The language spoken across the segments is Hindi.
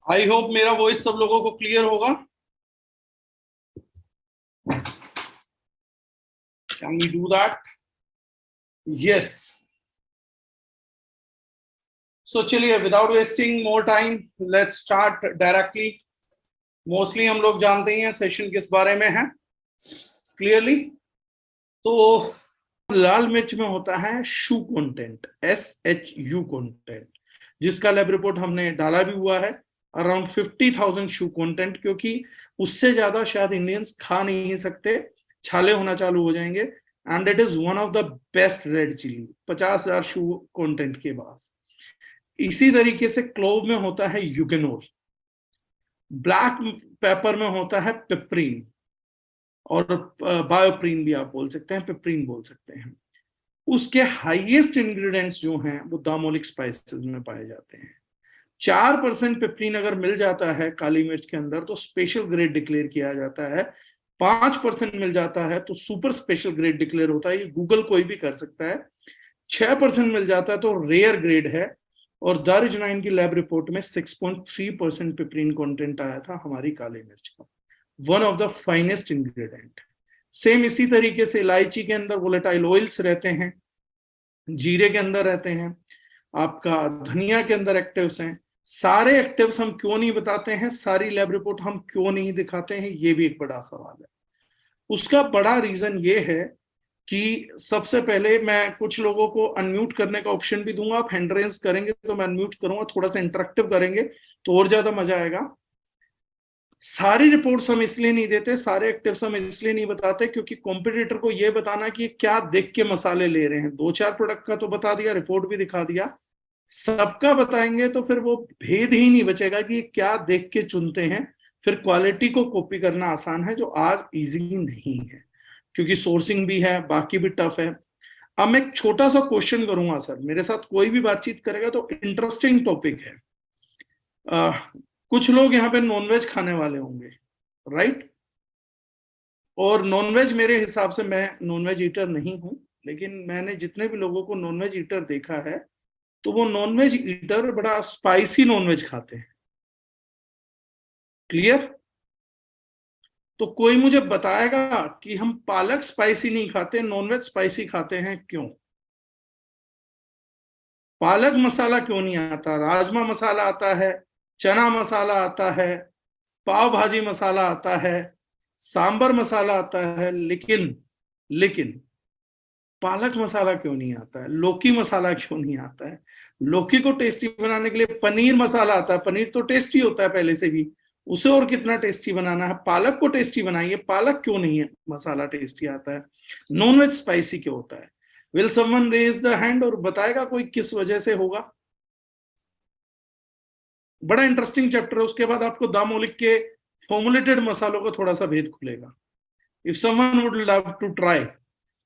आई होप मेरा वॉइस सब लोगों को क्लियर होगा। Can we do that? Yes. So चलिए, without wasting more time, let's start directly. Mostly हम लोग जानते ही हैं सेशन किस बारे में है क्लियरली। तो लाल मिर्च में होता है शू कंटेंट, SHU कंटेंट, जिसका लैब रिपोर्ट हमने डाला भी हुआ है। अराउंड 50,000 शू कंटेंट, क्योंकि उससे ज्यादा शायद इंडियंस खा नहीं सकते, छाले होना चालू हो जाएंगे। And it is one of the best red chilli, 50,000 SHU content के बाद। इसी तरीके से क्लोव में होता है यूगेनोल, ब्लैक पेपर में होता है पिपरीन, और बायोप्रीन भी आप बोल सकते हैं, पिपरीन बोल सकते हैं। उसके हाईएस्ट इंग्रेडिएंट्स जो हैं वो दामोलिक स्पाइसेस में पाए जाते हैं। 4% पिपरीन अगर मिल जाता है काली मिर्च के अंदर तो स्पेशल ग्रेड डिक्लेयर किया जाता है। 5% मिल जाता है तो सुपर स्पेशल ग्रेड डिक्लेयर होता है, ये गूगल कोई भी कर सकता है। 6% मिल जाता है तो रेयर ग्रेड है। और दारुजनाइन की लैब रिपोर्ट में 6.3% पिपरीन कंटेंट आया था हमारी काली मिर्च का, one of the finest ingredient. Same इसी तरीके से इलायची के अंदर वोलेटाइल ऑयल्स रहते हैं, जीरे के अंदर रहते हैं, आपका धनिया के अंदर एक्टिव्स हैं। सारे एक्टिव्स हम क्यों नहीं बताते हैं, सारी लैब रिपोर्ट हम क्यों नहीं दिखाते हैं, ये भी एक बड़ा सवाल है। उसका बड़ा रीजन ये है कि सबसे पहले मैं कुछ लोगों को अनम्यूट करने का ऑप्शन भी दूंगा, आप हैंड रेज करेंगे तो मैं अनम्यूट करूंगा, थोड़ा सा इंटरेक्टिव करेंगे तो और ज्यादा मजा आएगा। सारी रिपोर्ट्स हम इसलिए नहीं देते, सारे एक्टिव्स हम इसलिए नहीं बताते क्योंकि कॉम्पिटिटर को यह बताना कि क्या देख के मसाले ले रहे हैं। 2-4 प्रोडक्ट का तो बता दिया, रिपोर्ट भी दिखा दिया, सबका बताएंगे तो फिर वो भेद ही नहीं बचेगा कि क्या देख के चुनते हैं। फिर क्वालिटी को कॉपी करना आसान है, जो आज इजी नहीं है, क्योंकि सोर्सिंग भी है, बाकी भी टफ है। अब मैं एक छोटा सा क्वेश्चन करूंगा सर, मेरे साथ कोई भी बातचीत करेगा तो इंटरेस्टिंग टॉपिक है। कुछ लोग यहाँ पे नॉनवेज खाने वाले होंगे, राइट? और नॉनवेज, मेरे हिसाब से, मैं नॉनवेज ईटर नहीं हूं, लेकिन मैंने जितने भी लोगों को नॉनवेज ईटर देखा है तो वो नॉनवेज ईटर बड़ा स्पाइसी नॉनवेज खाते हैं। क्लियर? तो कोई मुझे बताएगा कि हम पालक स्पाइसी नहीं खाते, नॉनवेज स्पाइसी खाते हैं, क्यों? पालक मसाला क्यों नहीं आता, राजमा मसाला आता है, चना मसाला आता है, पाव भाजी मसाला आता है, सांबर मसाला आता है, लेकिन पालक मसाला क्यों नहीं आता है, लौकी मसाला क्यों नहीं आता है? लौकी को टेस्टी बनाने के लिए पनीर मसाला आता है, पनीर तो टेस्टी होता है पहले से भी, उसे और कितना टेस्टी बनाना है। पालक को टेस्टी बनाइए, पालक क्यों नहीं है मसाला टेस्टी आता है? नॉनवेज स्पाइसी क्यों होता है? Will someone raise the hand और बताएगा कोई किस वजह से होगा? बड़ा इंटरेस्टिंग चैप्टर है। उसके बाद आपको दामोलिक के फॉर्मुलेटेड मसालों का थोड़ा सा भेद खुलेगा। If someone would love to try,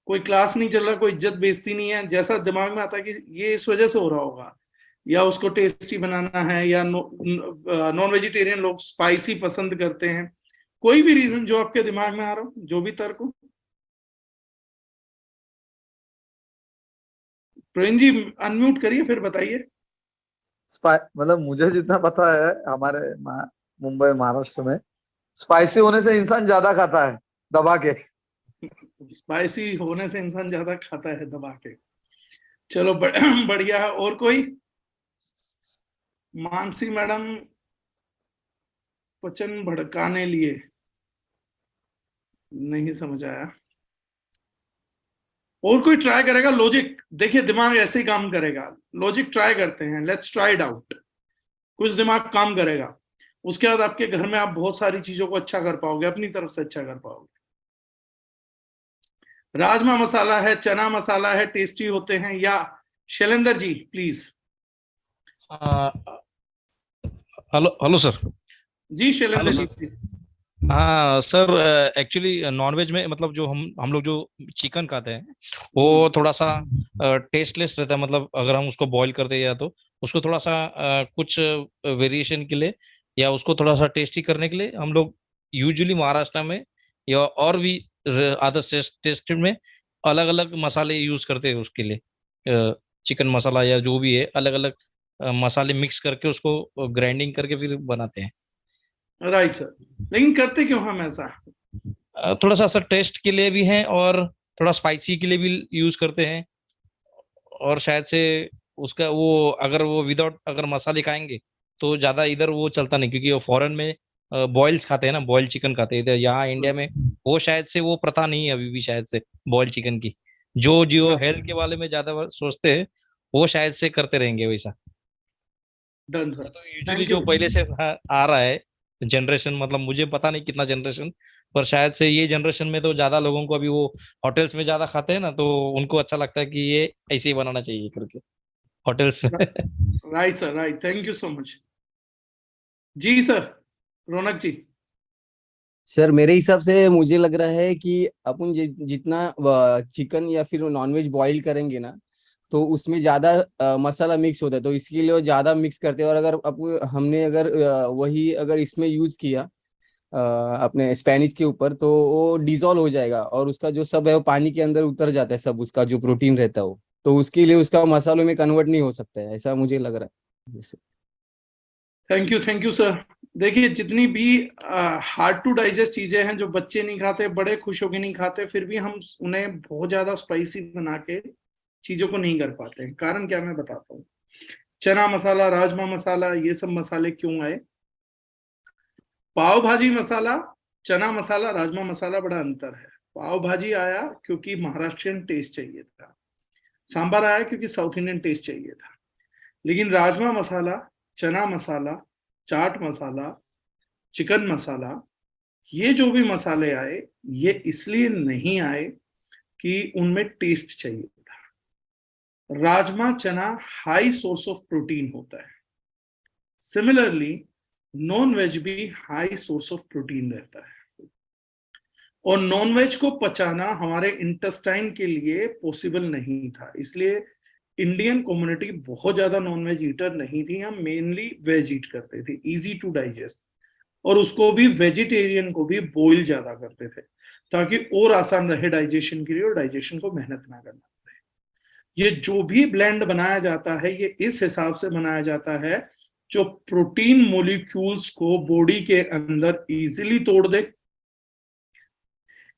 कोई क्लास नहीं चल रहा, कोई इज्जत बेइज्जती नहीं है, जैसा दिमाग में आता है कि ये इस वजह से हो रहा होगा, या उसको टेस्टी बनाना है, या नॉन वेजिटेरियन लोग स्पाइसी पसंद करते हैं, कोई भी रीजन जो आपके दिमाग में आ रहा हो, जो भी तर्क हो। प्रवीण जी अनम्यूट करिए, फिर बताइए। मतलब मुझे जितना पता है, हमारे मुंबई महाराष्ट्र में स्पाइसी होने से इंसान ज्यादा खाता है दबा के। स्पाइसी होने से इंसान ज्यादा खाता है दबा के। चलो बढ़िया है। और कोई? मानसी मैडम, वचन भड़काने लिए, नहीं समझ आया। और कोई ट्राई करेगा? लॉजिक देखिए, दिमाग ऐसे ही काम करेगा। लॉजिक ट्राई करते हैं, लेट्स ट्राई इट आउट। कुछ दिमाग काम करेगा, उसके बाद आपके घर में आप बहुत सारी चीजों को अच्छा कर पाओगे, अपनी तरफ से अच्छा कर पाओगे। राजमा मसाला है, चना मसाला है, टेस्टी होते हैं, या Shailendra ji please. Hello hello sir. जी शैलेंद्र हेलो जी सर। प्लीज। हाँ सर, एक्चुअली नॉनवेज में मतलब जो हम लोग जो चिकन खाते हैं वो थोड़ा सा टेस्टलेस रहता है। मतलब अगर हम उसको बॉईल करते हैं या तो उसको थोड़ा सा कुछ वेरिएशन के लिए या उसको थोड़ा सा टेस्टी करने के लिए हम लोग यूजुअली महाराष्ट्र में या और भी अदर स्टेट में अलग अलग मसाले यूज करते हैं उसके लिए। चिकन मसाला या जो भी है, अलग अलग मसाले मिक्स करके उसको ग्राइंडिंग करके फिर बनाते हैं। राइट सर, लेकिन करते क्यों हम ऐसा? थोड़ा सा ऐसा टेस्ट के लिए भी है और थोड़ा स्पाइसी के लिए भी यूज करते हैं। और शायद से उसका वो अगर वो विदाउट अगर मसाले खाएंगे तो ज्यादा इधर वो चलता नहीं, क्योंकि वो फॉरेन में बॉइल्स खाते हैं ना, बॉइल्ड चिकन खाते हैं। इधर यहाँ इंडिया में वो शायद से वो प्रथा नहीं है अभी भी शायद से बॉइल्ड चिकन की। जो जो हेल्थ के बारे में ज्यादा सोचते हैं वो शायद से करते रहेंगे वैसा। डन सर, तो यूजुअली थैंक जो यू। पहले से आ रहा है जनरेशन, मतलब मुझे पता नहीं कितना जनरेशन, पर शायद से ये जनरेशन में तो ज्यादा लोगों को अभी वो होटल्स में ज्यादा खाते हैं ना, तो उनको अच्छा लगता है कि ये ऐसे ही बनाना चाहिए करके होटल्स में। Right sir, right, thank you so much. जी सर, रौनक जी। सर मेरे हिसाब से मुझे लग रहा है कि अपन जितना चिकन या फिर नॉनवेज बॉईल करेंगे ना, तो उसमें ज्यादा मसाला मिक्स होता है, तो इसके लिए वो ज्यादा मिक्स करते हैं। और अगर हमने अगर वही अगर इसमें यूज किया अपने स्पेनिश के ऊपर, तो वो डिजोल्व हो जाएगा और उसका जो सब है वो पानी के अंदर उतर जाता है, सब उसका जो प्रोटीन रहता है वो। तो उसके लिए उसका मसालों में कन्वर्ट नहीं हो सकता है, ऐसा मुझे लग रहा है जैसे। Thank you sir. देखिए, जितनी भी हार्ड टू डाइजेस्ट चीजें हैं जो बच्चे नहीं खाते, बड़े खुश होकर नहीं खाते, फिर भी हम उन्हें बहुत ज्यादा स्पाइसी बना के चीजों को नहीं कर पाते हैं। कारण क्या, मैं बताता हूँ। चना मसाला, राजमा मसाला, ये सब मसाले क्यों आए? पाव भाजी मसाला, चना मसाला, राजमा मसाला, बड़ा अंतर है। पाव भाजी आया क्योंकि महाराष्ट्रियन टेस्ट चाहिए था, सांभर आया क्योंकि साउथ इंडियन टेस्ट चाहिए था। लेकिन राजमा मसाला, चना मसाला, चाट मसाला, चिकन मसाला, ये जो भी मसाले आए, ये इसलिए नहीं आए कि उनमें टेस्ट चाहिए था। राजमा चना हाई सोर्स ऑफ प्रोटीन होता है। सिमिलरली नॉन वेज भी हाई सोर्स ऑफ प्रोटीन रहता है, और नॉन वेज को पचाना हमारे इंटेस्टाइन के लिए पॉसिबल नहीं था। इसलिए इंडियन कम्युनिटी बहुत ज्यादा नॉन वेज ईटर नहीं थी, हम मेनली वेज ईट करते थे, इजी टू डाइजेस्ट। और उसको भी वेजिटेरियन को भी बॉईल ज्यादा करते थे ताकि और आसान रहे डाइजेशन के लिए, और डाइजेशन को मेहनत ना करना पड़े। ये जो भी ब्लेंड बनाया जाता है, ये इस हिसाब से बनाया जाता है जो प्रोटीन मोलिक्यूल्स को बॉडी के अंदर इजीली तोड़ दे,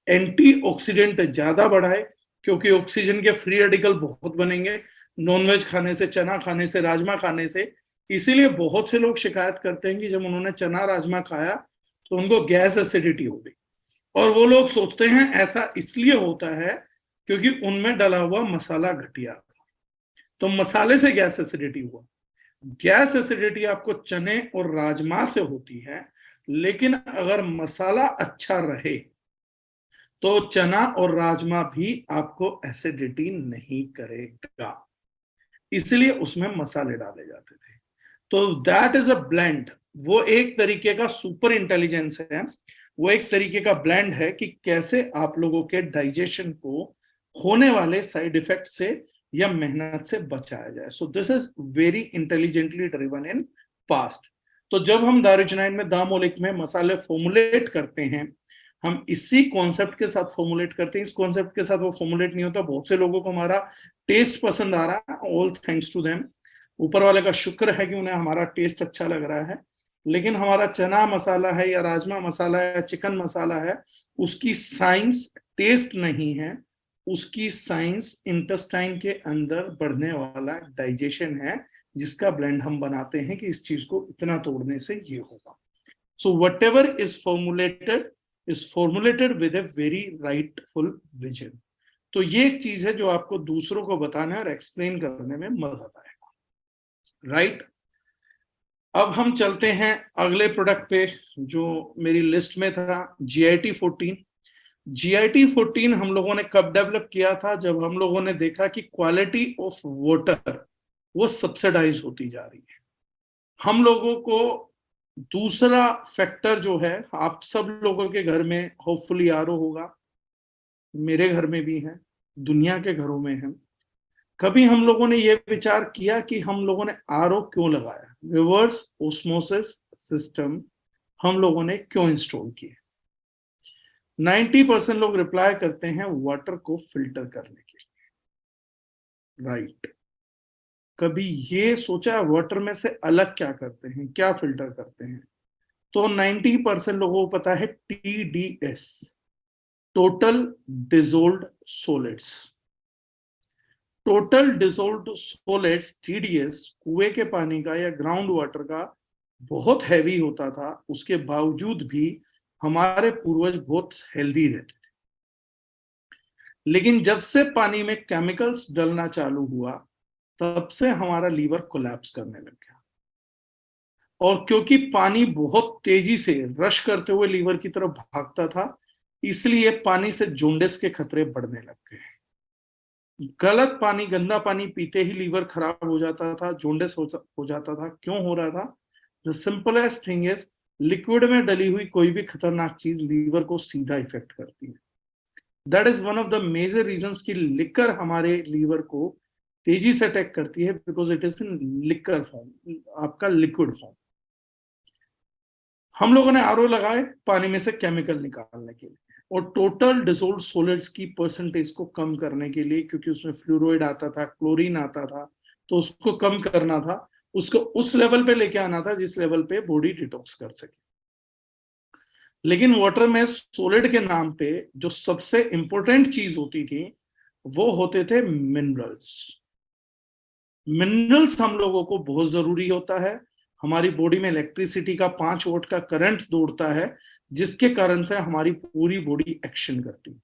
एंटीऑक्सीडेंट ज्यादा बढ़ाए, क्योंकि ऑक्सीजन के फ्री रेडिकल बहुत बनेंगे नॉनवेज खाने से, चना खाने से, राजमा खाने से। इसीलिए बहुत से लोग शिकायत करते हैं कि जब उन्होंने चना राजमा खाया तो उनको गैस एसिडिटी हो गई, और वो लोग सोचते हैं ऐसा इसलिए होता है क्योंकि उनमें डला हुआ मसाला घटिया था, तो मसाले से गैस एसिडिटी हुआ। गैस एसिडिटी आपको चने और राजमा से होती है, लेकिन अगर मसाला अच्छा रहे तो चना और राजमा भी आपको एसिडिटी नहीं करेगा, इसलिए उसमें मसाले डाले जाते थे। तो दैट इज अ ब्लेंड। वो एक तरीके का सुपर इंटेलिजेंस है, वो एक तरीके का ब्लेंड है कि कैसे आप लोगों के डाइजेशन को होने वाले साइड इफेक्ट से या मेहनत से बचाया जाए। So this is very intelligently driven in past. तो जब हम दारुचनाइन में, दामोलिक में मसाले फॉर्मुलेट करते हैं, हम इसी कॉन्सेप्ट के साथ फॉर्मुलेट करते हैं। इस कॉन्सेप्ट के साथ वो फॉर्मुलेट नहीं होता। बहुत से लोगों को हमारा टेस्ट पसंद आ रहा है, ऑल थैंक्स टू देम। ऊपर वाले का शुक्र है कि उन्हें हमारा टेस्ट अच्छा लग रहा है। लेकिन हमारा चना मसाला है या राजमा मसाला है या चिकन मसाला है, उसकी साइंस टेस्ट नहीं है, उसकी साइंस इंटेस्टाइन के अंदर बढ़ने वाला डाइजेशन है, जिसका ब्लेंड हम बनाते हैं कि इस चीज को इतना तोड़ने से ये होगा। So what ever is formulated with a very rightful vision. तो ये एक चीज है जो आपको दूसरों को बताना और एक्सप्लेन करने में मदद आएगा, राइट? अब हम चलते हैं अगले प्रोडक्ट पे जो मेरी लिस्ट में था, GIT-14। GIT-14 हम लोगों ने कब डेवलप किया था? जब हम लोगों ने देखा कि क्वालिटी ऑफ वाटर वो सब्सिडाइज होती जा रही है। हम लोगों को दूसरा फैक्टर जो है, आप सब लोगों के घर में होपफुली RO होगा, मेरे घर में भी है, दुनिया के घरों में है। कभी हम लोगों ने यह विचार किया कि हम लोगों ने RO क्यों लगाया, रिवर्स ऑस्मोसिस सिस्टम हम लोगों ने क्यों इंस्टॉल किए? 90% लोग रिप्लाई करते हैं वाटर को फिल्टर करने के लिए, राइट। कभी ये सोचा वाटर में से अलग क्या करते हैं, क्या फिल्टर करते हैं? तो 90% लोगों को पता है TDS, total dissolved solids. Total dissolved solids TDS कुएं के पानी का या ग्राउंड वाटर का बहुत हैवी होता था, उसके बावजूद भी हमारे पूर्वज बहुत हेल्दी रहते थे। लेकिन जब से पानी में केमिकल्स डलना चालू हुआ, तब से हमारा लीवर कोलैप्स करने लग गया। और क्योंकि पानी बहुत तेजी से रश करते हुए लीवर की तरफ भागता था, इसलिए पानी से जॉन्डिस के खतरे बढ़ने लग गए। गलत पानी, गंदा पानी पीते ही लीवर खराब हो जाता था, जॉन्डिस हो जाता था। क्यों हो रहा था? The simplest thing is, liquid में डली हुई कोई भी खतरनाक चीज लीवर को सीधा इफेक्ट करती है। That is one of the major reasons कि लिकर हमारे लीवर को तेजी से अटैक करती है, because it is in liquor form, आपका लिक्विड फॉर्म। हम लोगों ने आरओ लगाए पानी में से केमिकल निकालने के लिए, और टोटल डिसोल्व्ड सॉलिड्स की परसेंटेज को कम करने के लिए, क्योंकि उसमें फ्लोराइड आता था, क्लोरीन आता था, तो उसको कम करना था, उसको उस लेवल पे लेके आना था जिस लेवल पे बॉडी डिटॉक्स कर सके। लेकिन वाटर में सॉलिड के नाम पे जो सबसे इंपॉर्टेंट चीज होती थी, वो होते थे मिनरल्स। मिनरल्स हम लोगों को बहुत जरूरी होता है। हमारी बॉडी में इलेक्ट्रिसिटी का 5 वोल्ट का करंट दौड़ता है, जिसके कारण से हमारी पूरी बॉडी एक्शन करती है।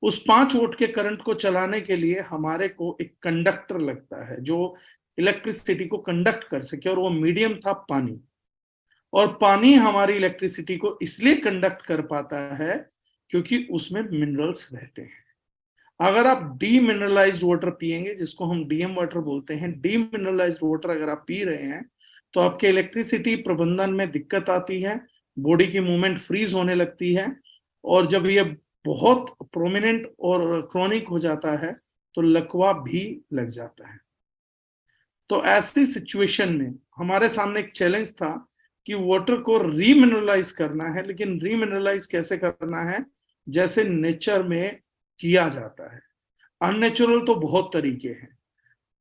उस 5 वोल्ट के करंट को चलाने के लिए हमारे को एक कंडक्टर लगता है जो इलेक्ट्रिसिटी को कंडक्ट कर सके, और वो मीडियम था पानी। और पानी हमारी इलेक्ट्रिसिटी को इसलिए कंडक्ट कर पाता है क्योंकि उसमें मिनरल्स रहते हैं। अगर आप डीमिनरलाइज्ड वाटर पिएंगे, जिसको हम डीएम वाटर बोलते हैं, डीमिनरलाइज्ड वाटर अगर आप पी रहे हैं, तो आपके इलेक्ट्रिसिटी प्रबंधन में दिक्कत आती है, बॉडी की मूवमेंट फ्रीज होने लगती है, और जब ये बहुत प्रोमिनेंट और क्रॉनिक हो जाता है तो लकवा भी लग जाता है। तो ऐसी सिचुएशन में हमारे सामने एक चैलेंज था कि वाटर को रीमिनरलाइज करना है, लेकिन रीमिनरलाइज कैसे करना है? जैसे नेचर में किया जाता है। अननेचुरल तो बहुत तरीके हैं।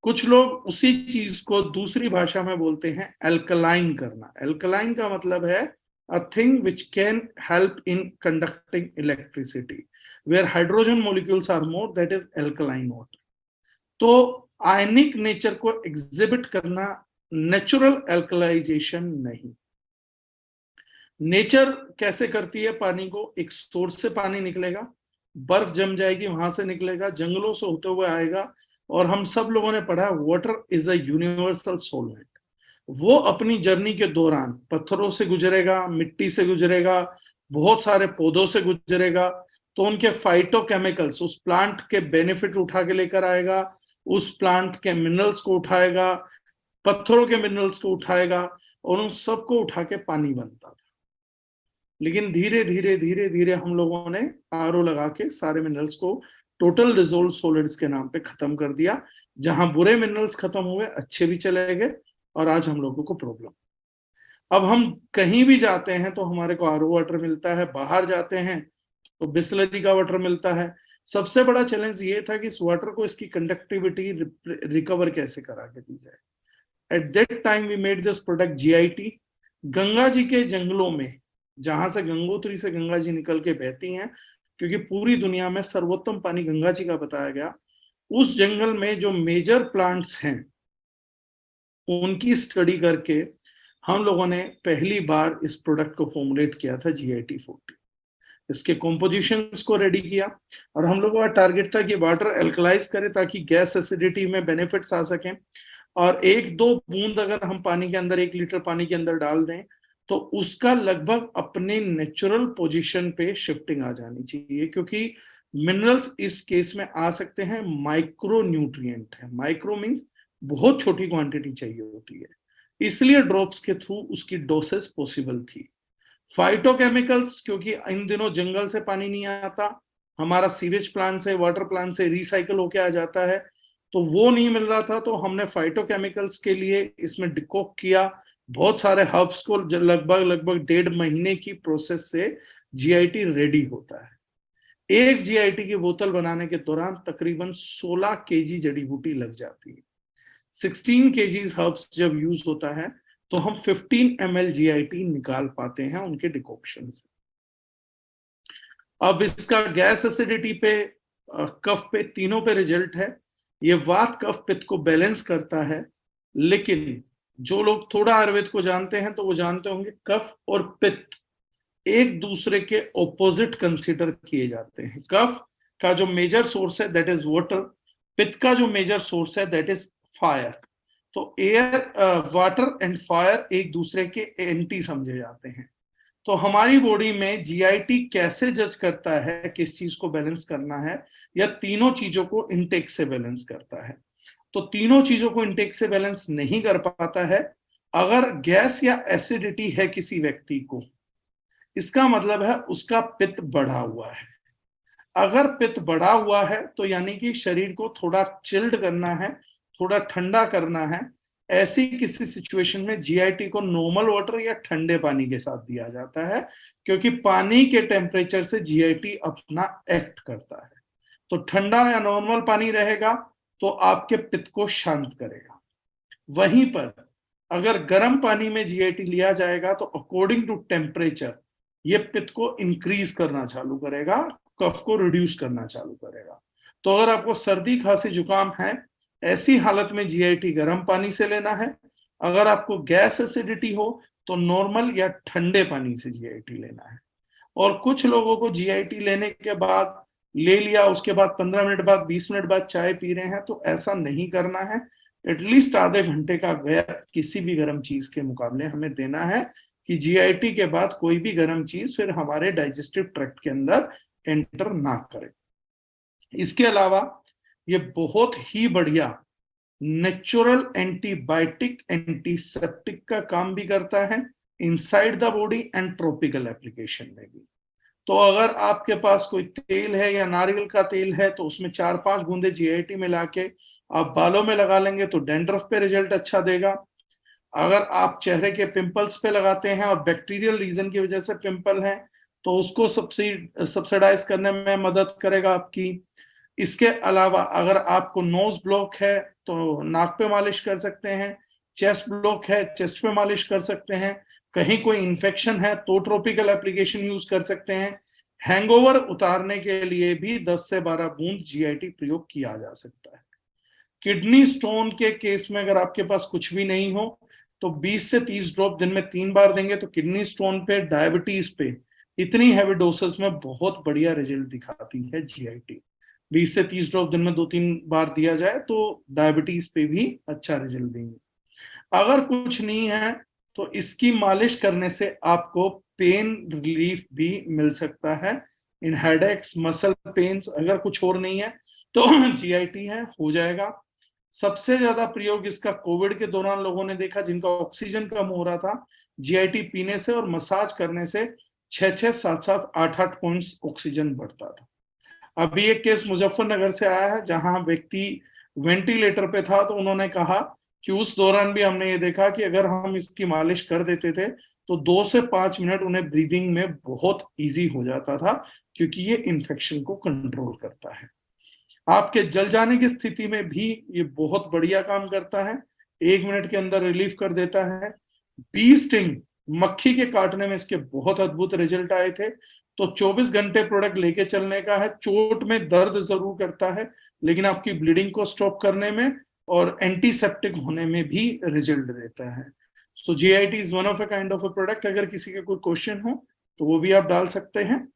कुछ लोग उसी चीज को दूसरी भाषा में बोलते हैं एल्कलाइन करना। एल्कलाइन का मतलब है a thing which can help in conducting electricity, where hydrogen molecules are more, that is alkaline water. तो आयनिक नेचर को एग्जिबिट करना, नेचुरल एल्कलाइजेशन नहीं। नेचर कैसे करती है पानी को? एक सोर्स से पानी निकलेगा, बर्फ जम जाएगी, वहां से निकलेगा, जंगलों से होते हुए आएगा, और हम सब लोगों ने पढ़ा water is a universal solvent. वो अपनी जर्नी के दौरान पत्थरों से गुजरेगा, मिट्टी से गुजरेगा, बहुत सारे पौधों से गुजरेगा, तो उनके फाइटोकेमिकल्स उस प्लांट के बेनिफिट उठा के लेकर आएगा, उस प्लांट के मिनरल्स को उठाएगा, पत्थरों के मिनरल्स को उठाएगा, और उन सबको उठा के पानी बनता था। लेकिन धीरे धीरे धीरे धीरे हम लोगों ने आरओ लगा के सारे मिनरल्स को टोटल डिसोल्व्ड सॉलिड्स के नाम पे खत्म कर दिया। जहां बुरे मिनरल्स खत्म हुए, अच्छे भी चले गए, और आज हम लोगों को प्रॉब्लम। अब हम कहीं भी जाते हैं तो हमारे को आरओ वाटर मिलता है, बाहर जाते हैं तो बिस्लरी का वाटर मिलता है। सबसे बड़ा चैलेंज ये था कि इस वाटर को, इसकी कंडक्टिविटी रिकवर कैसे करा के दी जाए। At that time we made this product GIT। Ganga ji के जंगलों में, जहां से गंगोत्री से गंगा जी निकल के बहती हैं, क्योंकि पूरी दुनिया में सर्वोत्तम पानी गंगा जी का बताया गया, उस जंगल में जो मेजर प्लांट्स हैं उनकी स्टडी करके हम लोगों ने पहली बार इस प्रोडक्ट को फॉर्मुलेट किया था GIT 40। इसके कॉम्पोजिशंस को रेडी किया, और हम लोगों का टारगेट था कि वाटर एल्कलाइज करे ताकि गैस एसिडिटी में बेनिफिट्स आ सकें, और 1-2 बूंद अगर हम पानी के अंदर, 1 लीटर पानी के अंदर डाल दें, तो उसका लगभग अपने नेचुरल पोजीशन पे शिफ्टिंग आ जानी चाहिए, क्योंकि मिनरल्स इस केस में आ सकते हैं माइक्रो न्यूट्रिएंट है। माइक्रो मींस बहुत छोटी क्वांटिटी चाहिए होती है, इसलिए ड्रॉप्स के थ्रू उसकी डोसेस पॉसिबल थी। फाइटोकेमिकल्स, क्योंकि इन दिनों जंगल से पानी नहीं आता, हमारा सीवेज प्लांट से, वाटर प्लांट से रिसाइकल होके आ जाता है, तो वो नहीं मिल रहा था, तो हमने फाइटोकेमिकल्स के लिए इसमें डिकॉक किया बहुत सारे हर्ब्स को। लगभग 1.5 महीने की प्रोसेस से GIT रेडी होता है। एक GIT की बोतल बनाने के दौरान तकरीबन 16 kg जड़ी बूटी लग जाती है। 16 kg हर्ब्स जब यूज होता है तो हम 15 ml GIT निकाल पाते हैं उनके डिकॉक्शन से। अब इसका गैस एसिडिटी पे, कफ पे, तीनों पे रिजल्ट है। ये वात कफ पित्त को बैलेंस करता है। लेकिन जो लोग थोड़ा आयुर्वेद को जानते हैं तो वो जानते होंगे कफ और पित्त एक दूसरे के ऑपोजिट कंसीडर किए जाते हैं। कफ का जो मेजर सोर्स है दैट इज वाटर, पित्त का जो मेजर सोर्स है दैट इज फायर। तो एयर, वाटर एंड फायर एक दूसरे के एंटी समझे जाते हैं। तो हमारी बॉडी में GIT कैसे जज करता है किस चीज को बैलेंस करना है, या तीनों चीजों को इनटेक से बैलेंस करता है। तो तीनों चीजों को इनटेक से बैलेंस नहीं कर पाता है। अगर गैस या एसिडिटी है किसी व्यक्ति को, इसका मतलब है उसका पित्त बढ़ा हुआ है। अगर पित्त बढ़ा हुआ है तो यानी कि शरीर को थोड़ा चिल्ड करना है, थोड़ा ठंडा करना है। ऐसी किसी सिचुएशन में GIT को नॉर्मल वाटर या ठंडे पानी के साथ दिया जाता है, क्योंकि पानी के टेम्परेचर से GIT अपना एक्ट करता है। तो ठंडा या नॉर्मल पानी रहेगा तो आपके पित्त को शांत करेगा। वहीं पर अगर गर्म पानी में GIT लिया जाएगा तो अकॉर्डिंग टू टेम्परेचर ये पित्त को इंक्रीज करना चालू करेगा, कफ को रिड्यूस करना चालू करेगा। तो अगर आपको सर्दी खांसी जुकाम है, ऐसी हालत में GIT गर्म पानी से लेना है। अगर आपको गैस एसिडिटी हो तो नॉर्मल या ठंडे पानी से GIT लेना है। और कुछ लोगों को GIT लेने के बाद ले लिया, उसके बाद 15 मिनट बाद 20 मिनट बाद चाय पी रहे हैं, तो ऐसा नहीं करना है। एटलीस्ट आधे घंटे का गैप किसी भी गर्म चीज के मुकाबले हमें देना है कि GIT के बाद कोई भी गर्म चीज फिर हमारे डाइजेस्टिव ट्रैक्ट के अंदर एंटर ना करे। इसके अलावा ये बहुत ही बढ़िया नेचुरल एंटीबायोटिक, एंटीसेप्टिक का काम भी करता है inside the body and tropical application में भी। तो अगर आपके पास कोई तेल है या नारियल का तेल है तो उसमें 4-5 बूंदे GIT मिला के आप बालों में लगा लेंगे तो डैंड्रफ पे रिजल्ट अच्छा देगा। अगर आप चेहरे के पिंपल्स पे लगाते हैं और बैक्टीरियल रीजन की वजह से पिंपल है तो उसको सब्सिडाइज करने में मदद करेगा आपकी। इसके अलावा अगर आपको नोज ब्लॉक है तो नाक पे मालिश कर सकते हैं, चेस्ट ब्लॉक है चेस्ट पे मालिश कर सकते हैं, कहीं कोई इन्फेक्शन है तो ट्रॉपिकल एप्लीकेशन यूज कर सकते हैं। हैंगओवर उतारने के लिए भी 10 से 12 बूंद GIT प्रयोग किया जा सकता है। किडनी स्टोन के केस में अगर आपके पास कुछ भी नहीं हो तो 20 से 30 ड्रॉप दिन में 3 बार देंगे तो किडनी स्टोन पे, डायबिटीज पे इतनी हैवी डोसेस में बहुत बढ़िया रिजल्ट दिखाती है GIT। 20 से 30 ड्रॉप दिन में 2-3 बार दिया जाए तो डायबिटीज पे भी अच्छा रिजल्ट देंगे। अगर कुछ नहीं है तो इसकी मालिश करने से आपको पेन रिलीफ भी मिल सकता है इन हेडेक्स, मसल पेन्स। अगर कुछ और नहीं है तो GIT है, हो जाएगा। सबसे ज्यादा प्रयोग इसका कोविड के दौरान लोगों ने देखा जिनका ऑक्सीजन कम हो रहा था, GIT पीने से और मसाज करने से 6-6, 7-7, 8-8 पॉइंट्स ऑक्सीजन बढ़ता था। अभी एक केस मुजफ्फरनगर से आया है जहां व्यक्ति वेंटिलेटर पे था, तो उन्होंने कहा कि उस दौरान भी हमने ये देखा कि अगर हम इसकी मालिश कर देते थे तो 2 से 5 मिनट उन्हें ब्रीदिंग में बहुत इजी हो जाता था, क्योंकि ये इन्फेक्शन को कंट्रोल करता है। आपके जल जाने की स्थिति में भी ये बहुत बढ़िया काम करता है, 1 मिनट के अंदर रिलीफ कर देता है। बी स्टिंग, मक्खी के काटने में इसके बहुत अद्भुत रिजल्ट आए थे। तो 24 घंटे प्रोडक्ट लेके चलने का है। चोट में दर्द जरूर करता है लेकिन आपकी ब्लीडिंग को स्टॉप करने में और एंटीसेप्टिक होने में भी रिजल्ट देता है। सो GIT is one of a kind of a product. अगर किसी के कोई क्वेश्चन हो तो वो भी आप डाल सकते हैं।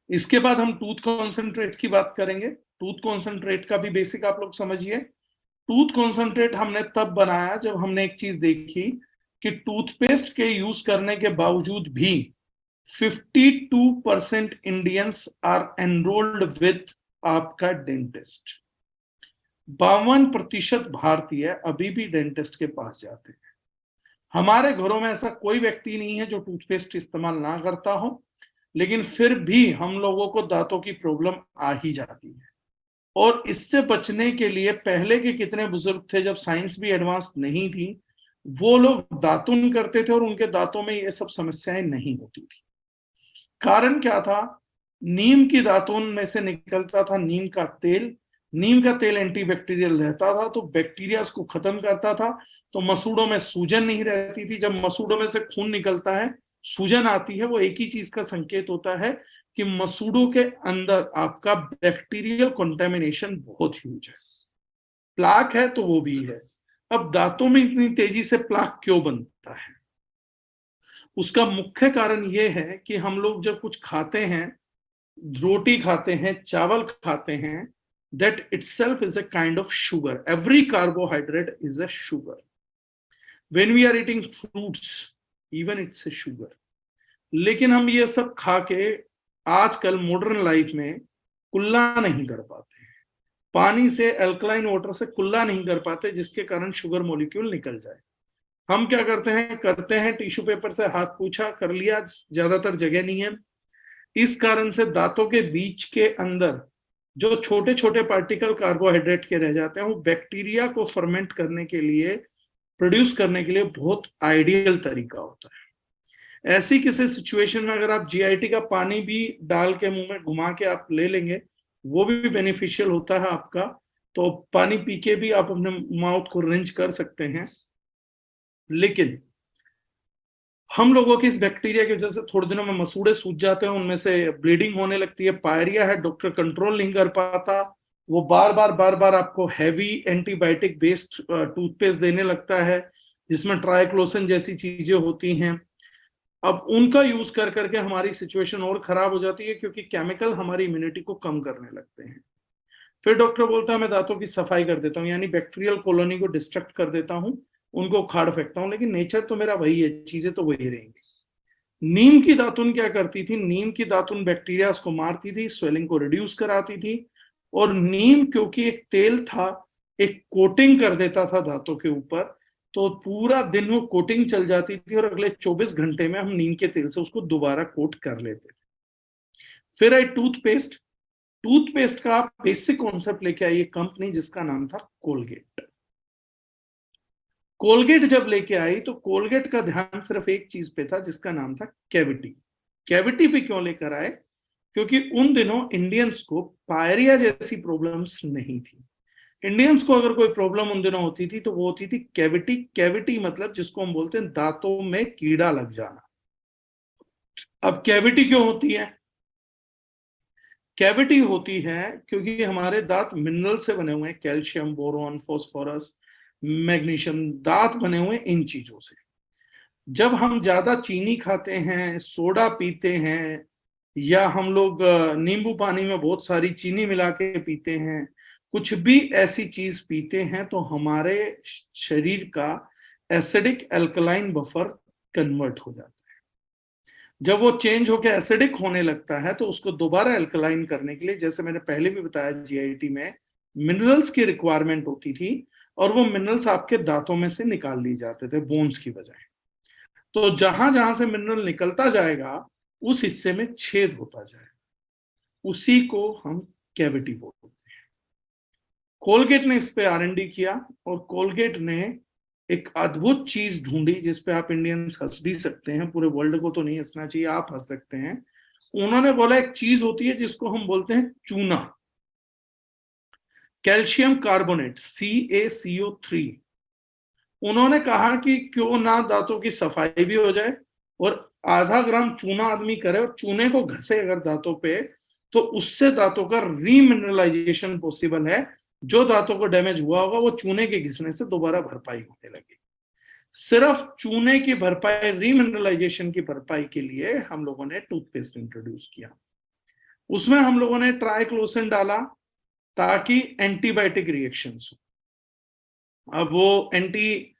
इसके बाद हम टूथ कॉन्सेंट्रेट की बात करेंगे। टूथ कॉन्सेंट्रेट का भी बेसिक आप लोग समझिए। टूथ कॉन्सेंट्रेट हमने तब बनाया जब हमने एक चीज देखी कि टूथपेस्ट के यूज करने के बावजूद भी 52% इंडियंस आर एनरोल्ड विद आपका डेंटिस्ट। 52% भारतीय अभी भी डेंटिस्ट के पास जाते हैं। हमारे घरों में ऐसा कोई व्यक्ति नहीं है जो टूथपेस्ट इस्तेमाल ना करता हो, लेकिन फिर भी हम लोगों को दांतों की प्रॉब्लम आ ही जाती है। और इससे बचने के लिए पहले के कितने बुजुर्ग थे जब साइंस भी एडवांस नहीं थी, वो लोग दातुन करते थे और उनके दांतों में ये सब समस्याएं नहीं होती थी। कारण क्या था? नीम की दातुन में से निकलता था नीम का तेल, नीम का तेल एंटीबैक्टीरियल रहता था, तो बैक्टीरिया को खत्म करता था, तो मसूड़ों में सूजन नहीं रहती थी। जब मसूड़ों में से खून निकलता है, सूजन आती है, वो एक ही चीज का संकेत होता है कि मसूड़ों के अंदर आपका बैक्टीरियल कंटेमिनेशन बहुत ह्यूज है। प्लाक है तो वो भी है। अब दांतों में इतनी तेजी से प्लाक क्यों बनता है? उसका मुख्य कारण ये है कि हम लोग जब कुछ खाते हैं, रोटी खाते हैं, चावल खाते हैं, that itself is a kind of sugar. Every carbohydrate is a sugar. When we are eating fruits, even it's a sugar. लेकिन हम ये सब खा के आजकल मॉडर्न लाइफ में कुल्ला नहीं कर पाते हैं, पानी से, अल्कलाइन वाटर से कुल्ला नहीं कर पाते, जिसके कारण शुगर मॉलिक्यूल निकल जाए। हम क्या करते हैं टिश्यू पेपर से हाथ पोंछा कर लिया, ज्यादातर जगह नहीं है। इस कारण से दांतों के बीच के अंदर जो छोटे छोटे पार्टिकल कार्बोहाइड्रेट के रह जाते हैं, वो बैक्टीरिया को फर्मेंट करने के लिए, प्रोड्यूस करने के लिए बहुत आइडियल तरीका होता है। ऐसी किसी सिचुएशन में अगर आप जीआईटी का पानी भी डाल के मुंह में घुमा के आप ले लेंगे, वो भी बेनिफिशियल होता है आपका। तो पानी पी के भी आप अपने माउथ को रिंच कर सकते हैं। लेकिन हम लोगों की इस बैक्टीरिया की वजह से थोड़े दिनों में मसूड़े सूज जाते हैं, उनमें से ब्लीडिंग होने लगती है, पायरिया है, डॉक्टर कंट्रोल नहीं कर पाता, वो बार बार आपको हैवी एंटीबायोटिक बेस्ड टूथपेस्ट देने लगता है, जिसमें ट्राइक्लोसन जैसी चीजें होती हैं। अब उनका यूज कर करके हमारी सिचुएशन और खराब हो जाती है, क्योंकि केमिकल हमारी इम्यूनिटी को कम करने लगते हैं। फिर डॉक्टर बोलता है मैं दांतों की सफाई कर देता हूँ, यानी बैक्टीरियल कॉलोनी को डिस्ट्रक्ट कर देता हूँ, उनको उखाड़ फेंकता हूं, लेकिन नेचर तो मेरा वही है, चीजें तो वही रहेंगी। नीम की दातुन क्या करती थी? नीम की दातुन बैक्टीरिया को मारती थी, स्वेलिंग को रिड्यूस कराती थी, और नीम क्योंकि एक तेल था, एक कोटिंग कर देता था दांतों के ऊपर, तो पूरा दिन वो कोटिंग चल जाती थी, और अगले 24 घंटे में हम नीम के तेल से उसको दोबारा कोट कर लेते थे। फिर आई टूथपेस्ट। टूथपेस्ट का बेसिक कॉन्सेप्ट लेके आई एक कंपनी जिसका नाम था कोलगेट। कोलगेट जब लेके आई तो कोलगेट का ध्यान सिर्फ एक चीज पे था, जिसका नाम था कैविटी। कैविटी पे क्यों लेकर आए? क्योंकि उन दिनों इंडियंस को पायरिया जैसी प्रॉब्लम्स नहीं थी। इंडियंस को अगर कोई प्रॉब्लम उन दिनों होती थी तो वो होती थी कैविटी। कैविटी मतलब जिसको हम बोलते हैं दांतों में कीड़ा लग जाना। अब कैविटी क्यों होती है? कैविटी होती है क्योंकि हमारे दांत मिनरल से बने हुए हैं, कैल्शियम, बोरॉन, फास्फोरस, मैग्नीशियम, दांत बने हुए इन चीजों से। जब हम ज्यादा चीनी खाते हैं, सोडा पीते हैं, या हम लोग नींबू पानी में बहुत सारी चीनी मिला के पीते हैं, कुछ भी ऐसी चीज पीते हैं, तो हमारे शरीर का एसिडिक अल्कलाइन बफर कन्वर्ट हो जाता है। जब वो चेंज होकर एसिडिक होने लगता है, तो उसको दोबारा अल्कलाइन करने के लिए, जैसे मैंने पहले भी बताया, जीआईटी में मिनरल्स की रिक्वायरमेंट होती थी, और वो मिनरल्स आपके दांतों में से निकाल लिए जाते थे बोन्स की बजाय। तो जहां जहां से मिनरल निकलता जाएगा, उस हिस्से में छेद होता जाएगा, उसी को हम कैविटी बोलते हैं। कोलगेट ने इस पे R&D किया, और कोलगेट ने एक अद्भुत चीज ढूंढी जिसपे आप इंडियंस हंस भी सकते हैं, पूरे वर्ल्ड को तो नहीं हंसना चाहिए, आप हंस सकते हैं। उन्होंने बोला एक चीज होती है जिसको हम बोलते हैं चूना, कैल्शियम कार्बोनेट, CaCO3। उन्होंने कहा कि क्यों ना दांतों की सफाई भी हो जाए, और आधा ग्राम चूना आदमी करे और चूने को घसे अगर दांतों पे, तो उससे दांतों का रीमिनरलाइजेशन पॉसिबल है। जो दांतों को डैमेज हुआ होगा वो चूने के घिसने से दोबारा भरपाई होने लगी। सिर्फ चूने की भरपाई, रीमिनरलाइजेशन की भरपाई के लिए हम लोगों ने टूथपेस्ट इंट्रोड्यूस किया। उसमें हम लोगों ने ट्राइक्लोसन डाला ताकि एंटीबायोटिक रिएक्शंस हो। अब वो एंटी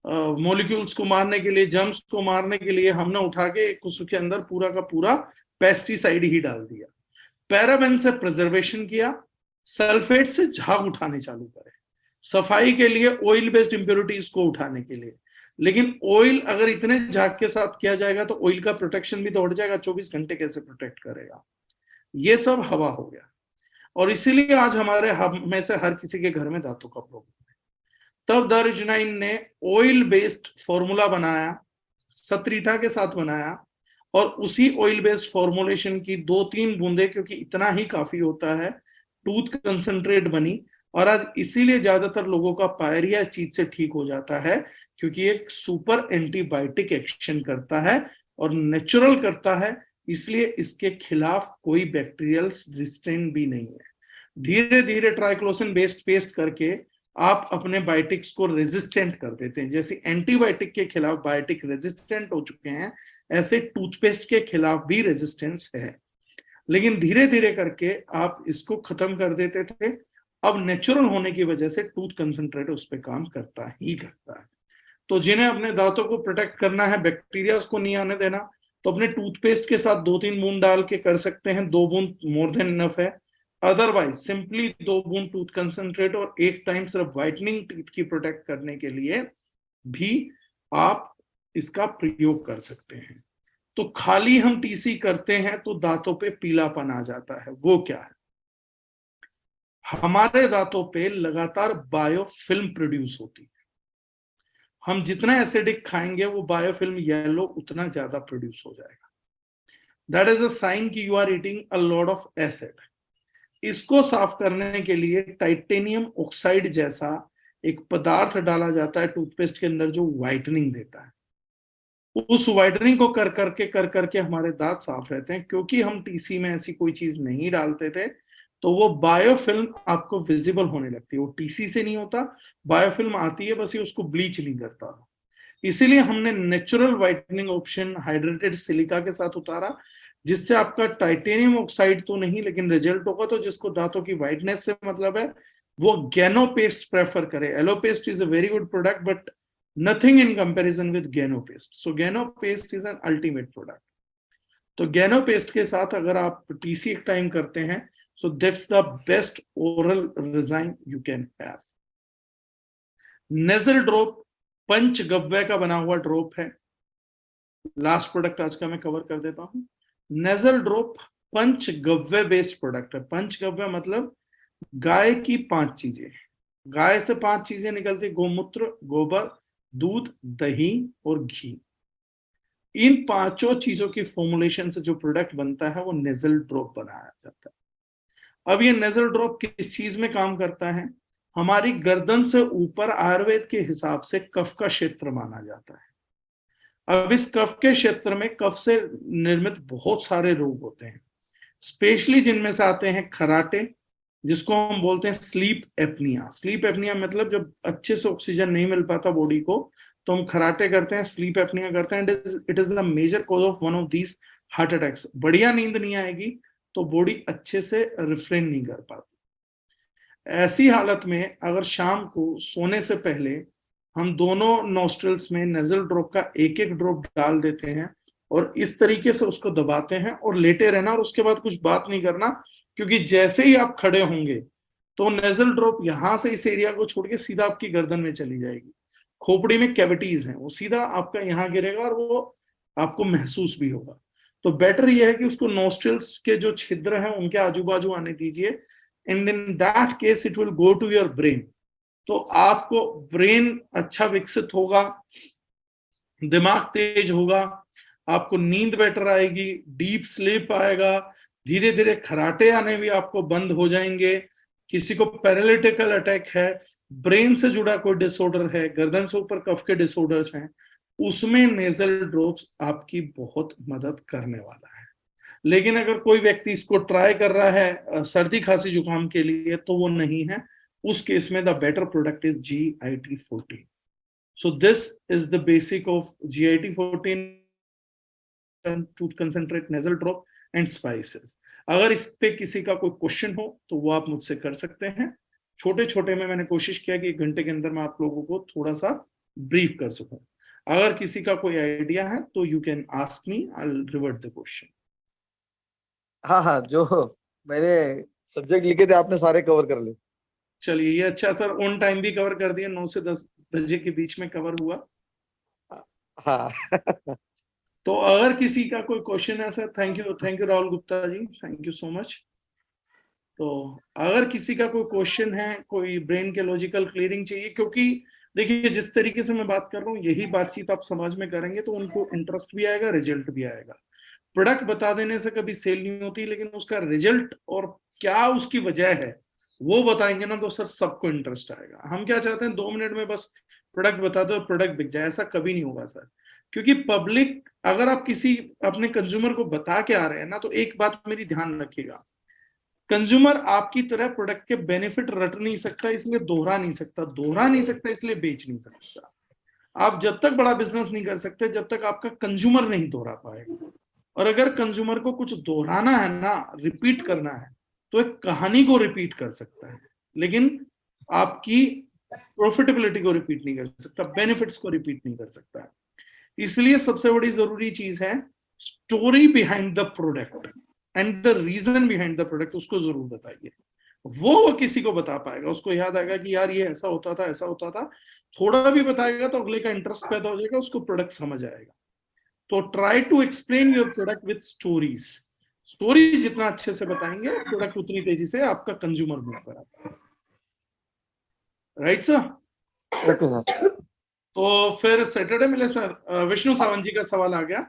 मॉलिक्यूल्स को मारने के लिए, जर्म्स को मारने के लिए हमने उठा के उसके अंदर पूरा का पूरा पेस्टिसाइड ही डाल दिया। पैराबेन से प्रिजर्वेशन किया, सल्फेट से झाग उठाने चालू करे, सफाई के लिए ऑयल बेस्ड इंप्योरिटीज को उठाने के लिए। लेकिन ऑयल अगर इतने झाग के साथ किया जाएगा तो ऑयल का प्रोटेक्शन भी तो उड़ जाएगा, 24 घंटे कैसे प्रोटेक्ट करेगा? ये सब हवा हो गया, और इसीलिए आज हमारे हम में से हर किसी के घर में दांतों का प्रॉब्लम है। तब द रिजनाइन ने ऑयल बेस्ड फॉर्मूला बनाया, सतरीठा के साथ बनाया, और उसी ऑयल बेस्ड फॉर्मुलेशन की 2-3 बूंदे, क्योंकि इतना ही काफी होता है, टूथ कंसंट्रेट बनी, और आज इसीलिए ज्यादातर लोगों का पायरिया इस चीज से ठीक हो जाता है, क्योंकि एक सुपर एंटीबायोटिक एक्शन करता है और नेचुरल करता है, इसलिए इसके खिलाफ कोई बैक्टीरियल रेजिस्टेंट भी नहीं है। धीरे धीरे ट्राइक्लोसिन बेस्ड पेस्ट करके आप अपने बायोटिक्स को रेजिस्टेंट कर देते हैं। जैसे एंटीबायोटिक के खिलाफ बायोटिक रेजिस्टेंट हो चुके हैं, ऐसे टूथपेस्ट के खिलाफ भी रेजिस्टेंस है, लेकिन धीरे धीरे करके आप इसको खत्म कर देते थे। अब नेचुरल होने की वजह से टूथ कंसंट्रेट उस पर काम करता ही करता है। तो जिन्हें अपने दांतों को प्रोटेक्ट करना है, बैक्टीरिया को नहीं आने देना, तो अपने टूथपेस्ट के साथ 2-3 बूंद डाल के कर सकते हैं, 2 बूंद मोर देन इनफ है। अदरवाइज सिंपली 2 बूंद टूथ कंसंट्रेट और 1 टाइम सिर्फ व्हाइटनिंग टीथ की प्रोटेक्ट करने के लिए भी आप इसका प्रयोग कर सकते हैं। तो खाली हम टीसी करते हैं तो दांतों पे पीलापन आ जाता है, वो क्या है? हमारे दांतों पे लगातार बायोफिल्म प्रोड्यूस होती है। हम जितना एसिडिक खाएंगे वो बायोफिल्म येलो उतना ज्यादा प्रोड्यूस हो जाएगा। दैट इज अ साइन कि you are eating a lot of acid. इसको साफ करने के लिए टाइटेनियम ऑक्साइड जैसा एक पदार्थ डाला जाता है टूथपेस्ट के अंदर, जो व्हाइटनिंग देता है। उस व्हाइटनिंग को कर करके हमारे दांत साफ रहते हैं। क्योंकि हम टीसी में ऐसी कोई चीज नहीं डालते थे, तो वो बायोफिल्म आपको विजिबल होने लगती है। वो टीसी से नहीं होता, बायोफिल्म आती है, बस ये उसको ब्लीच नहीं करता। इसीलिए हमने natural whitening option hydrated silica के साथ उतारा, जिससे आपका टाइटेनियम ऑक्साइड तो नहीं, लेकिन रिजल्ट होगा। तो जिसको दांतों की व्हाइटनेस से मतलब है, वो गैनोपेस्ट प्रेफर करे। Alopaste is a very good product, but nothing in comparison with Ganopaste. So Ganopaste is an ultimate product. तो गैनोपेस्ट के साथ अगर आप टीसी एक टाइम करते हैं, so that's the best oral resign you can have. Nasal drop पंचगव्य का बना हुआ ड्रॉप है। लास्ट प्रोडक्ट आज का मैं कवर कर देता हूं। नेजल ड्रॉप पंचगव्य बेस्ड प्रोडक्ट है। पंचगव्य मतलब गाय की 5 चीजें। गाय से 5 चीजें निकलती: गोमूत्र, गोबर, दूध, दही और घी। इन 5 चीजों की फॉर्मुलेशन से जो प्रोडक्ट बनता है वो नेजल ड्रॉप बनाया जाता है। अब ये नेजल ड्रॉप किस चीज में काम करता है? हमारी गर्दन से ऊपर आयुर्वेद के हिसाब से कफ का क्षेत्र माना जाता है। अब इस कफ के क्षेत्र में कफ से निर्मित बहुत सारे रोग होते हैं, स्पेशली जिनमें से आते हैं खराटे, जिसको हम बोलते हैं स्लीप एपनिया। स्लीप एपनिया मतलब जब अच्छे से ऑक्सीजन नहीं मिल पाता बॉडी को, तो हम खराटे करते हैं, स्लीप एपनिया करते हैं। It is the major cause of one of these heart attacks. बढ़िया नींद नहीं आएगी तो बॉडी अच्छे से रिफ्रेन नहीं कर पाती। ऐसी हालत में अगर शाम को सोने से पहले हम दोनों नोस्ट्रल्स में नेजल ड्रॉप का एक एक ड्रॉप डाल देते हैं और इस तरीके से उसको दबाते हैं और लेटे रहना, और उसके बाद कुछ बात नहीं करना, क्योंकि जैसे ही आप खड़े होंगे तो नेजल ड्रॉप यहां से इस एरिया को छोड़ के सीधा आपकी गर्दन में चली जाएगी। खोपड़ी में कैविटीज हैं, वो सीधा आपका यहाँ गिरेगा और वो आपको महसूस भी होगा। तो बेटर ये है कि उसको नोस्ट्रल्स के जो छिद्र हैं उनके आजू बाजू आने दीजिए, and in that case it will go to your brain. तो आपको ब्रेन अच्छा विकसित होगा, दिमाग तेज होगा, आपको नींद बेटर आएगी, डीप स्लीप आएगा, धीरे धीरे खराटे आने भी आपको बंद हो जाएंगे। किसी को पैरालिटिकल अटैक है, ब्रेन से जुड़ा कोई डिसऑर्डर है, गर्दन से ऊपर कफ के डिसऑर्डर्स हैं, उसमें नेजल ड्रॉप्स आपकी बहुत मदद करने वाला है। लेकिन अगर कोई व्यक्ति इसको ट्राई कर रहा है सर्दी खांसी जुकाम के लिए, तो वो नहीं है। उस केस में the better product is GIT14। So this is the basic of GIT14 tooth concentrate, nasal drop and spices. अगर इस पे किसी का कोई क्वेश्चन हो तो वो आप मुझसे कर सकते हैं। छोटे छोटे में मैंने कोशिश किया कि 1 घंटे के अंदर मैं आप लोगों को थोड़ा सा ब्रीफ कर सकूं। अगर किसी का कोई आइडिया है तो you can ask me, I will revert the question. हाँ हाँ, जो मैंने सब्जेक्ट लिखे थे आपने सारे कवर कर लिए। चलिए, ये अच्छा सर, ऑन टाइम भी कवर कर दिया, 9 से 10 बजे के बीच में कवर हुआ। हाँ तो अगर किसी का कोई क्वेश्चन है sir, thank you Rahul Gupta ji, thank you so much. तो अगर किसी का कोई क्वेश्चन है, कोई ब्रेन के लॉजिकल क्लियरिंग चाहिए, क्योंकि देखिए जिस तरीके से मैं बात कर रहा हूँ यही बातचीत आप समाज में करेंगे तो उनको इंटरेस्ट भी आएगा, रिजल्ट भी आएगा। प्रोडक्ट बता देने से कभी सेल नहीं होती, लेकिन उसका रिजल्ट और क्या उसकी वजह है वो बताएंगे ना तो सर सबको इंटरेस्ट आएगा। हम क्या चाहते हैं 2 मिनट में बस प्रोडक्ट बता दो, प्रोडक्ट बिक जाए, ऐसा कभी नहीं होगा सर। क्योंकि पब्लिक, अगर आप किसी अपने कंज्यूमर को बता के आ रहे हैं ना, तो एक बात मेरी ध्यान रखिएगा, कंज्यूमर आपकी तरह प्रोडक्ट के बेनिफिट रट नहीं सकता, इसलिए दोहरा नहीं सकता इसलिए बेच नहीं सकता। आप जब तक बड़ा बिजनेस नहीं कर सकते जब तक आपका कंज्यूमर नहीं दोहरा पाएगा। और अगर कंज्यूमर को कुछ दोहराना है ना, रिपीट करना है, तो एक कहानी को रिपीट कर सकता है, लेकिन आपकी प्रॉफिटेबिलिटी को रिपीट नहीं कर सकता, बेनिफिट्स को रिपीट नहीं कर सकता है। इसलिए सबसे बड़ी जरूरी चीज है story behind the product and the reason behind the product, उसको जरूर बताइए। वो किसी को बता पाएगा, उसको याद आएगा कि यार ये ऐसा होता था, ऐसा होता था। थोड़ा भी बताएगा तो अगले का इंटरेस्ट पैदा हो जाएगा, उसको प्रोडक्ट समझ आएगा। तो try to explain your product with stories. Story जितना अच्छे से बताएंगे, प्रोडक्ट उतनी तेजी से आपका कंज्यूमर मूव कराता है। Right sir? Okay sir. तो फिर सैटरडे मिले सर। विष्णु सावंत जी का सवाल आ गया।